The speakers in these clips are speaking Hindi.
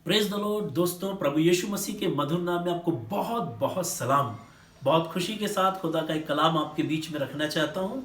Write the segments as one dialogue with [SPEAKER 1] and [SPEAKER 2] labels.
[SPEAKER 1] Praise the Lord. दोस्तों, प्रभु यीशु मसीह के मधुर नाम में आपको बहुत बहुत सलाम। बहुत खुशी के साथ खुदा का एक कलाम आपके बीच में रखना चाहता हूं,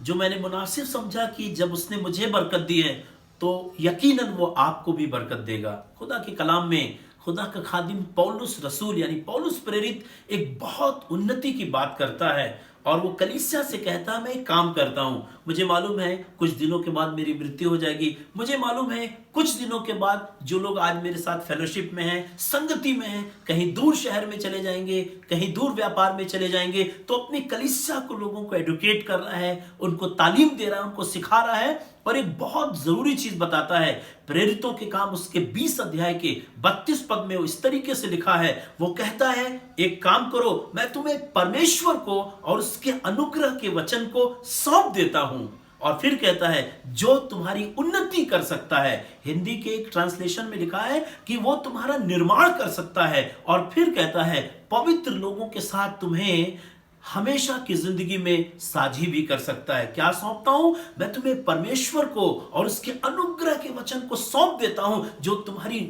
[SPEAKER 1] जो मैंने मुनासिब समझा कि जब उसने मुझे बरकत दी है तो यकीनन वो आपको भी बरकत देगा। खुदा के कलाम में खुदा का खादिम पौलुस रसूल यानी पौलुस प्रेरित एक बहुत उन्नति की बात करता है और वो कलीसिया से कहता है, मैं एक काम करता हूं, मुझे मालूम है कुछ दिनों के बाद मेरी मृत्यु हो जाएगी, मुझे मालूम है कुछ दिनों के बाद जो लोग आज मेरे साथ फेलोशिप में हैं, संगति में हैं, कहीं दूर शहर में चले जाएंगे, कहीं दूर व्यापार में चले जाएंगे, तो अपनी कलीसिया को लोगों को एडुकेट कर रहा है, उनको तालीम दे रहा है, उनको सिखा रहा है। और एक बहुत जरूरी चीज बताता है, प्रेरितों के काम उसके 20 अध्याय के 32 पद में इस तरीके से लिखा है। वो कहता है, एक काम करो, मैं तुम्हें परमेश्वर को और उसके अनुग्रह के वचन को सौंप देता हूं। और फिर कहता है, जो तुम्हारी उन्नति कर सकता है। हिंदी के एक ट्रांसलेशन में लिखा है कि वो तुम्हारा निर्माण कर सकता है। और फिर कहता है, पवित्र लोगों के साथ तुम्हें हमेशा की जिंदगी में साझी भी कर सकता है। क्या सौंपता हूं? मैं तुम्हें परमेश्वर को और उसके अनुग्रह के वचन को सौंप देता हूं, जो तुम्हारी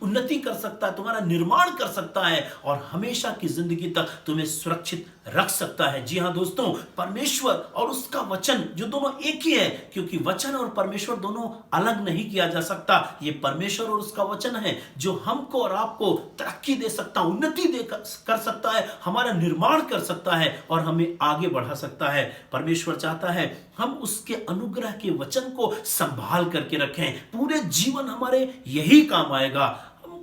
[SPEAKER 1] उन्नति कर सकता है, तुम्हारा निर्माण कर सकता है और हमेशा की जिंदगी तक तुम्हें सुरक्षित रख सकता है। जी हां दोस्तों, परमेश्वर और उसका वचन जो दोनों एक ही है, क्योंकि वचन और परमेश्वर दोनों अलग नहीं किया जा सकता। ये परमेश्वर और उसका वचन है जो हमको और आपको तरक्की दे सकता, उन्नति दे कर सकता है, हमारा निर्माण कर सकता है और हमें आगे बढ़ा सकता है। परमेश्वर चाहता है हम उसके अनुग्रह के वचन को संभाल करके रखें, पूरे जीवन हमारे यही काम आएगा।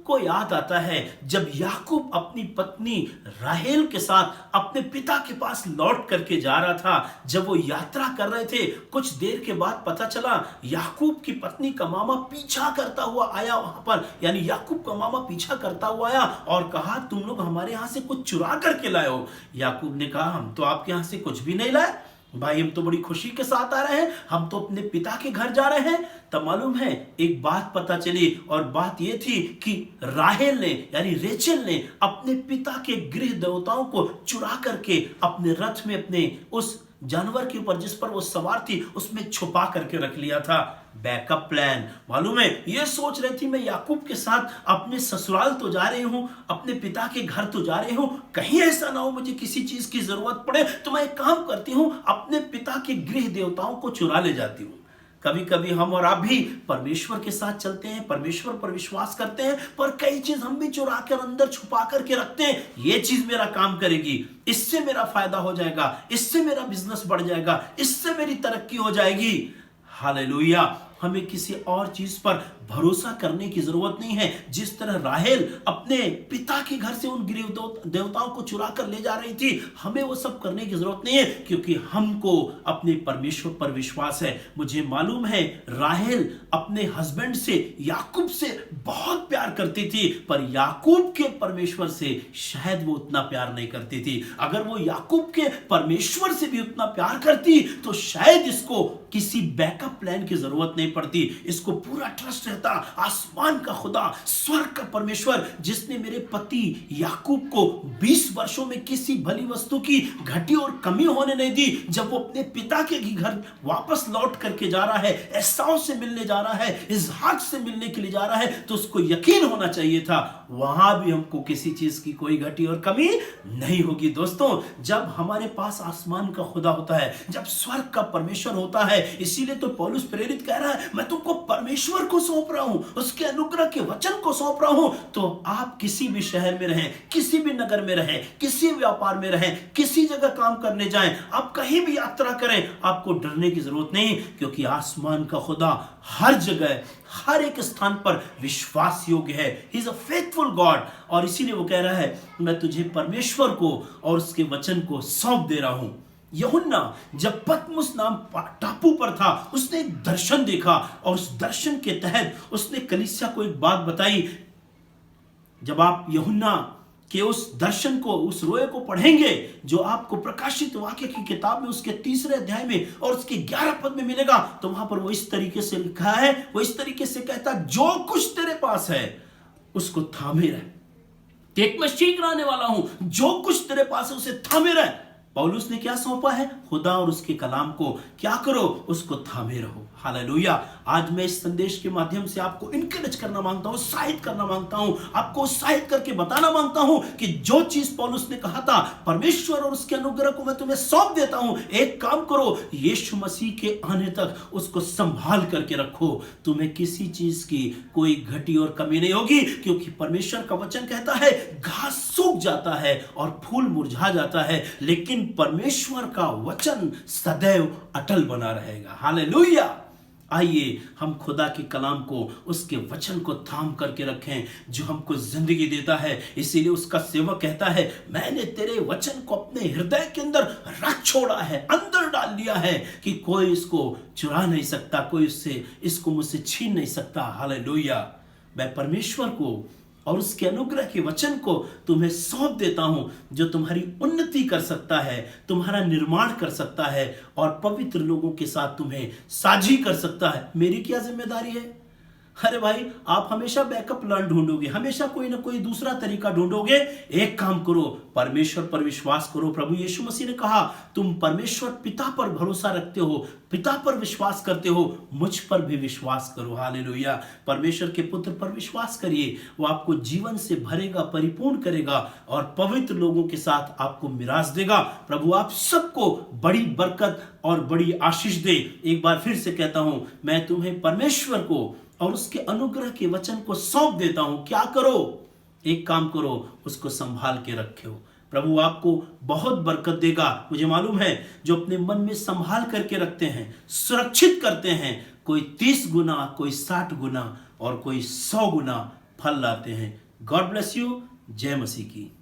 [SPEAKER 1] को याद आता है जब याकूब अपनी पत्नी राहेल के साथ अपने पिता के पास लौट करके जा रहा था, जब वो यात्रा कर रहे थे, कुछ देर के बाद पता चला याकूब की पत्नी का मामा पीछा करता हुआ आया वहां पर, यानी याकूब का मामा पीछा करता हुआ आया और कहा, तुम लोग हमारे यहां से कुछ चुरा करके लाए हो। याकूब ने कहा, हम तो आपके यहां से कुछ भी नहीं लाए भाई, हम तो बड़ी खुशी के साथ आ रहे हैं, हम तो अपने पिता के घर जा रहे हैं। तब मालूम है एक बात पता चली, और बात यह थी कि राहेल ने यानी रेचल ने अपने पिता के गृह देवताओं को चुरा करके अपने रथ में, अपने उस जानवर के ऊपर जिस पर वो सवार थी, उसमें छुपा करके रख लिया था। Backup plan. मालूम है ये सोच रही थी, मैं याकूब के साथ अपने ससुराल तो जा रही हूं, अपने पिता के घर तो जा रही हूं, कहीं ऐसा ना हो मुझे किसी चीज की जरूरत पड़े, तो मैं एक काम करती हूं, अपने पिता के गृह देवताओं को चुरा ले जाती हूं। कभी कभी हम और आप भी परमेश्वर के साथ चलते हैं, परमेश्वर पर विश्वास करते हैं, पर कई चीज हम भी चुरा कर अंदर छुपा करके रखते हैं। ये चीज मेरा काम करेगी, इससे मेरा फायदा हो जाएगा, इससे मेरा बिजनेस बढ़ जाएगा, इससे मेरी तरक्की हो जाएगी। हालेलुया। हमें किसी और चीज पर भरोसा करने की जरूरत नहीं है। जिस तरह राहेल अपने पिता के घर से उन गृह देवताओं को चुरा कर ले जा रही थी, हमें वो सब करने की जरूरत नहीं है, क्योंकि हमको अपने परमेश्वर पर विश्वास है। मुझे मालूम है राहेल अपने हस्बैंड से, याकूब से बहुत प्यार करती थी, पर याकूब के परमेश्वर से शायद वो उतना प्यार नहीं करती थी। अगर वो याकूब के परमेश्वर से भी उतना प्यार करती तो शायद इसको किसी बैकअप प्लान की जरूरत नहीं पड़ती। इसको पूरा ट्रस्ट रहता, आसमान का खुदा, स्वर्ग का परमेश्वर, जिसने मेरे पति याकूब को 20 वर्षों में किसी भली वस्तु की घटी और कमी होने नहीं दी। जब वो अपने पिता के घर वापस लौट करके जा रहा है, एसाव से मिलने जा रहा है, इसहाक से मिलने के लिए जा रहा है, तो उसको यकीन होना चाहिए था वहां भी हमको किसी चीज की कोई घटी और कमी नहीं होगी। दोस्तों, जब हमारे पास आसमान का खुदा होता है, जब स्वर्ग का परमेश्वर होता है, इसीलिए तो पौलुस प्रेरित कह रहा है, मैं तुमको परमेश्वर को सौंप रहा हूं, उसके अनुग्रह के वचन को सौंप रहा हूं। तो आप किसी भी शहर में रहें, किसी भी नगर में रहें, किसी व्यापार में रहें, किसी जगह काम करने जाएं, आप कहीं भी यात्रा करें, आपको डरने की जरूरत नहीं, क्योंकि आसमान का खुदा हर जगह, हर एक स्थान पर विश्वास योग्य है। He is a faithful God. और इसीलिए वो कह रहा है, मैं तुझे परमेश्वर को और उसके वचन को सौंप दे रहा हूं। यूहन्ना जब पतमुस नाम टापू पर था, उसने एक दर्शन देखा और उस दर्शन के तहत उसने कलीसिया को एक बात बताई। जब आप यूहन्ना के उस दर्शन को, उस रोए को पढ़ेंगे, जो आपको प्रकाशित वाक्य की किताब में उसके 3 अध्याय में और उसके 11 पद में मिलेगा, तो वहां पर वो इस तरीके से लिखा है, वो इस तरीके से कहता, जो कुछ तेरे पास है उसको थामे रह। एक मैं शीघ्र आने वाला हूं, जो कुछ तेरे पास है उसे थामे रह। पौलुस ने क्या सौंपा है? खुदा और उसके कलाम को क्या करो? उसको थामे रहो। हालेलुया। आज मैं इस संदेश के माध्यम से आपको इनकरेज करना मांगता हूं, उत्साहित करना मांगता हूं, आपको उत्साहित करके बताना मांगता हूं कि जो चीज पौलुस ने कहा था, परमेश्वर और उसके अनुग्रह को मैं तुम्हें सौंप देता हूं, एक काम करो, यीशु मसीह के आने तक उसको संभाल करके रखो। तुम्हें किसी चीज की कोई घटी और कमी नहीं होगी, क्योंकि परमेश्वर का वचन कहता है घास सूख जाता है और फूल मुरझा जाता है, लेकिन परमेश्वर का वचन सदैव अटल बना रहेगा। हालेलुया। आइए हम खुदा के कलाम को, उसके वचन को थाम करके रखें जो हमको जिंदगी देता है। इसीलिए उसका सेवक कहता है, मैंने तेरे वचन को अपने हृदय के अंदर रख छोड़ा है, अंदर डाल लिया है कि कोई इसको चुरा नहीं सकता, कोई इसको मुझसे छीन नहीं सकता। हालेलुया। मैं परमेश्वर को और उसके अनुग्रह के वचन को तुम्हें सौंप देता हूं, जो तुम्हारी उन्नति कर सकता है, तुम्हारा निर्माण कर सकता है और पवित्र लोगों के साथ तुम्हें साझी कर सकता है। मेरी क्या जिम्मेदारी है? अरे भाई, आप हमेशा बैकअप प्लान ढूंढोगे, हमेशा कोई ना कोई दूसरा तरीका ढूंढोगे। एक काम करो, परमेश्वर पर विश्वास करो। प्रभु यीशु मसीह ने कहा, तुम परमेश्वर पिता पर भरोसा रखते हो, पिता पर विश्वास करते हो, मुझ पर भी विश्वास करो। हालेलुया। परमेश्वर के पुत्र पर विश्वास करिए, वो आपको जीवन से भरेगा, परिपूर्ण करेगा और पवित्र लोगों के साथ आपको मिरास देगा। प्रभु आप सबको बड़ी बरकत और बड़ी आशीष दे। एक बार फिर से कहता हूं, मैं तुम्हें परमेश्वर को और उसके अनुग्रह के वचन को सौंप देता हूं। क्या करो? एक काम करो, उसको संभाल के रखो। प्रभु आपको बहुत बरकत देगा। मुझे मालूम है, जो अपने मन में संभाल करके रखते हैं, सुरक्षित करते हैं, कोई 30 गुना, कोई 60 गुना और कोई 100 गुना फल लाते हैं। God bless you. जय मसीह की।